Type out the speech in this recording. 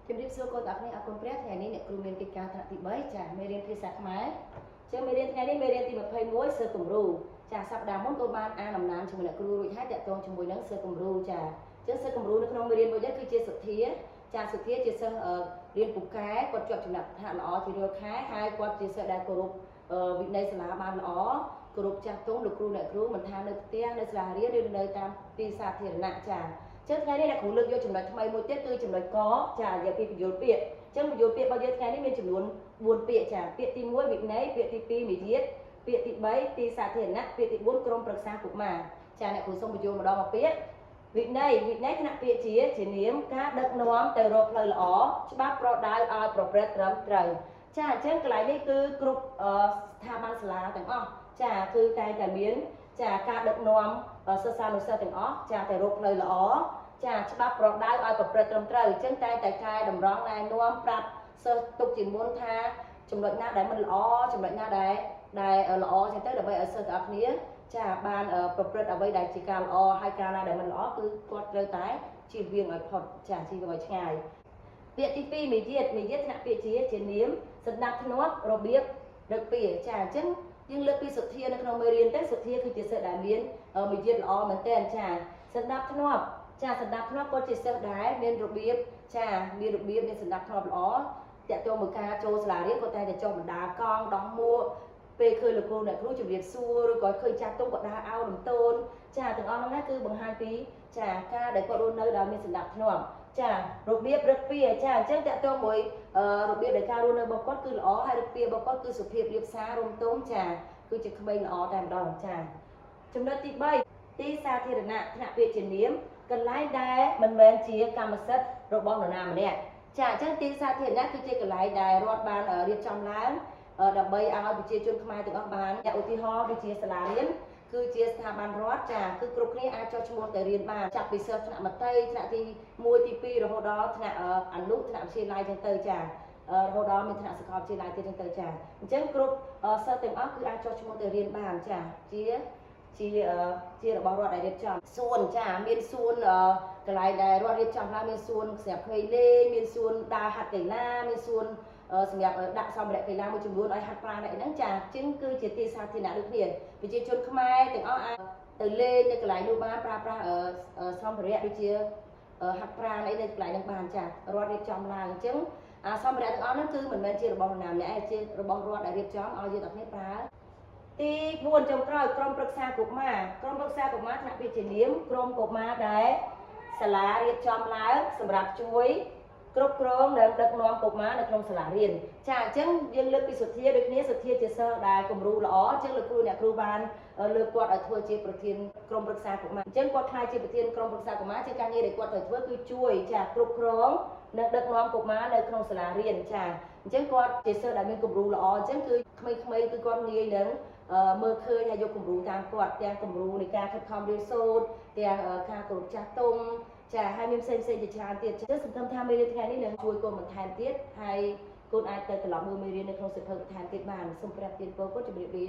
ជំរាបសួរកូនទាំងអស់គ្នាអរគុណព្រះថ្ងៃនេះអ្នកគ្រូមានកិច្ចការថ្នាក់ទី3ចាមេរៀនភាសាខ្មែរចឹងមេរៀនថ្ងៃនេះមេរៀនទី21សើគំរូចាសប្តាហ៍មុនកូនបានអានអំណានជាមួយអ្នកគ្រូរួចហើយតាក់ទងជាមួយនឹងសើគំរូចាចឹងសើគំរូនៅក្នុងមេរៀនមួយនេះគឺជាសុធាចាសុធាជាសិស្សរៀនពូកែគាត់ជាប់ចំណាត់ថ្នាក់ល្អជារៀលខែហើយគាត់ជាសិស្សដែលគោរពវិន័យសាលាបានល្អគោរពចាស់ទុំលោកគ្រូអ្នកគ្រូមិនថានៅផ្ទះនៅសាលារៀនឬនៅតាមទីសាធារណៈចាចឹងថ្ងៃនេះអ្នកគ្រូលើកយកចំណុចថ្មីមួយទៀតគឺចំណុចកចារយៈពីបញ្យលពាក្យចឹងបញ្យលពាក្យរបស់យើងថ្ងៃនេះមានចំនួន4ពាក្យចាពាក្យទី1វិន័យពាក្យទី2មាយាទពាក្យទី3ទីសាធារណៈពាក្យទី4ក្រុមប្រឹក្សាកុមារចាអ្នកគ្រូសូមបញ្យលម្ដងមកពាក្យវិន័យថ្នាក់ពាក្យជានាមការដឹកនាំទៅរកផ្លូវល្អច្បាប់ប្រដៅឲ្យប្រព្រឹត្តត្រឹមត្រូវចាអញ្ចឹងកន្លែងនេះគឺគ្រប់ស្ថាប័នសាលាទាំងអស់ចាគឺតែមានចាការដឹកនាំសិស្សានុសិស្សទាំងអស់ចាទៅរកផ្លូវល្អចាច្បាប់ប្រដៅឲ្យប្រព្រឹត្តត្រឹមត្រូវអញ្ចឹងតែកែតម្រង់ណែនាំប្រាប់សិស្សទុកជាមុនថាចំណុចណាដែលមិនល្អចំណុចណាដែលល្អអញ្ចឹងទៅដើម្បីឲ្យសិស្សទាំងអស់គ្នាចាបានប្រព្រឹត្តអ្វីដែលជាការល្អហើយការណាដែលមិនល្អគឺគាត់ត្រូវតែជៀសវាងឲ្យផុតចាជៀសវាងឲ្យឆ្ងាយពាក្យទី2មាយាទថ្នាក់ពាក្យជានាមសណ្ដាប់ធ្នាប់របៀបដឹកពាក្យចាអញ្ចឹងយើងលើកពីសុធានៅក្នុងមេរៀនទៅសុធាគឺជាសិស្សដែលមានមាយាទល្អមែនទែនចាសណ្ដាប់ធ្នាប់ចាសណ្ដាប់ធ្នាប់គាត់ជាសិស្សដែលមានរបៀបចាមានរបៀបមានសណ្ដាប់ធ្នាប់ល្អតាក់ទងមួយការចូលសាលារៀនគាត់តែចុះបណ្ដាកង់ដោះមួកពេលឃើញលោកគ្រូអ្នកគ្រូជំរាបសួរឬក៏ឃើញចាស់ទុំក៏ដើរអោនលំទោនចាទាំងអស់ហ្នឹងគឺបង្ហាញពីចាការដែលគាត់រស់នៅដោយមានសណ្ដាប់ធ្នាប់ចារបៀបរឹកពាចាអញ្ចឹងតាក់ទងមួយរបៀបនៃការរស់នៅរបស់គាត់គឺល្អហើយរឹកពារបស់គាត់គឺសុភាពរាបសាររំទងចាគឺជាក្មេងល្អតែម្ដងចាចំណុចទី3ទីសាធារណៈថ្នាក់ពាក្យជានាមកន្លែងដែលមិនមែនជាកម្មសិទ្ធិរបស់នរណាម្នាក់ចាអញ្ចឹងទីសាធារណៈគឺជាកន្លែងដែលរដ្ឋបានរៀបចំឡើងដើម្បីឲ្យប្រជាជនខ្មែរទាំងអស់បានឧទាហរណ៍ដូចជាសាលារៀនគឺជាស្ថាប័នរដ្ឋចាគឺគ្រប់គ្នាអាចចុះឈ្មោះទៅរៀនបានចាប់ពីសិស្សថ្នាក់មត្តេយ្យថ្នាក់ទី1ទី2រហូតដល់ថ្នាក់អនុថ្នាក់វិទ្យាល័យចឹងទៅចារហូតដល់មានថ្នាក់សាកលវិទ្យាល័យទៀតចឹងទៅចាអញ្ចឹងគ្រប់សិស្សទាំងអស់គឺអាចចុះឈ្មោះទៅរៀនបានចាជារបស់រដ្ឋដែលរៀបចំសួនចាមានសួនកន្លែងដែលរដ្ឋរៀបចំឡើងមានសួនសម្រាប់ក្មេងលេងមានសួនដើរហាត់កីឡាមានសួនសម្រាប់ដាក់សម្ភារៈកីឡាមួយចំនួនឲ្យហាត់ប្រាណហ្នឹងចាជាងគឺជាទីសាធារណៈដូចគ្នាប្រជាជនខ្មែរទាំងអស់អាចទៅលេងនៅកន្លែងនោះបានប្រើប្រាស់សម្ភារៈដូចជាហាត់ប្រាណអីនៅកន្លែងហ្នឹងបានចារដ្ឋរៀបចំឡើងអញ្ចឹងសម្ភារៈទាំងអស់ហ្នឹងគឺមិនមែនជារបស់នរណាម្នាក់ទេជារបស់រដ្ឋដែលរៀបចំឲ្យយើងទាំងគ្នាប្រើទី4ចុងក្រោយក្រុមប្រឹក្សាកុមារថ្នាក់វិជ្ជានាមក្រុមកុមារដែលសាលារៀបចំឡើងសម្រាប់ជួយគ្រប់គ្រងនិងដឹកនាំកុមារនៅក្នុងសាលារៀនចាអញ្ចឹងយើងលើកពីសុធាដូចគ្នាសុធាជាសិស្សដែលគំរូល្អអញ្ចឹងលោកគ្រូអ្នកគ្រូបានលើកគាត់ឲ្យធ្វើជាប្រធានក្រុមប្រឹក្សាកុមារអញ្ចឹងគាត់ខ្លាចជាប្រធានក្រុមប្រឹក្សាកុមារជាការងារដែលគាត់ត្រូវធ្វើគឺជួយចាគ្រប់គ្រងនិងដឹកនាំកុមារនៅក្នុងសាលារៀនចាអញ្ចឹងគាត់ជាសិស្សដែលមានគំរូល្អអញ្ចឹងគឺក្មេងៗគឺគាត់ងាយនឹងមើលឃើញហើយយកគំរូតាមគាត់ទាំងគំរូនៃការខិតខំរៀនសូត្រទាំងការគោរពចាស់ទុំចាហើយមានផ្សេងជាច្រើនទៀតចឹងសង្ឃឹមថាមេរៀនថ្ងៃនេះនឹងជួយកូនបន្ថែមទៀតហើយកូនអាចទៅត្រឡប់មើលមេរៀននៅក្នុងសៀវភៅបន្ថែមទៀតបានសូមព្រះទានពរគុណជម្រាបលា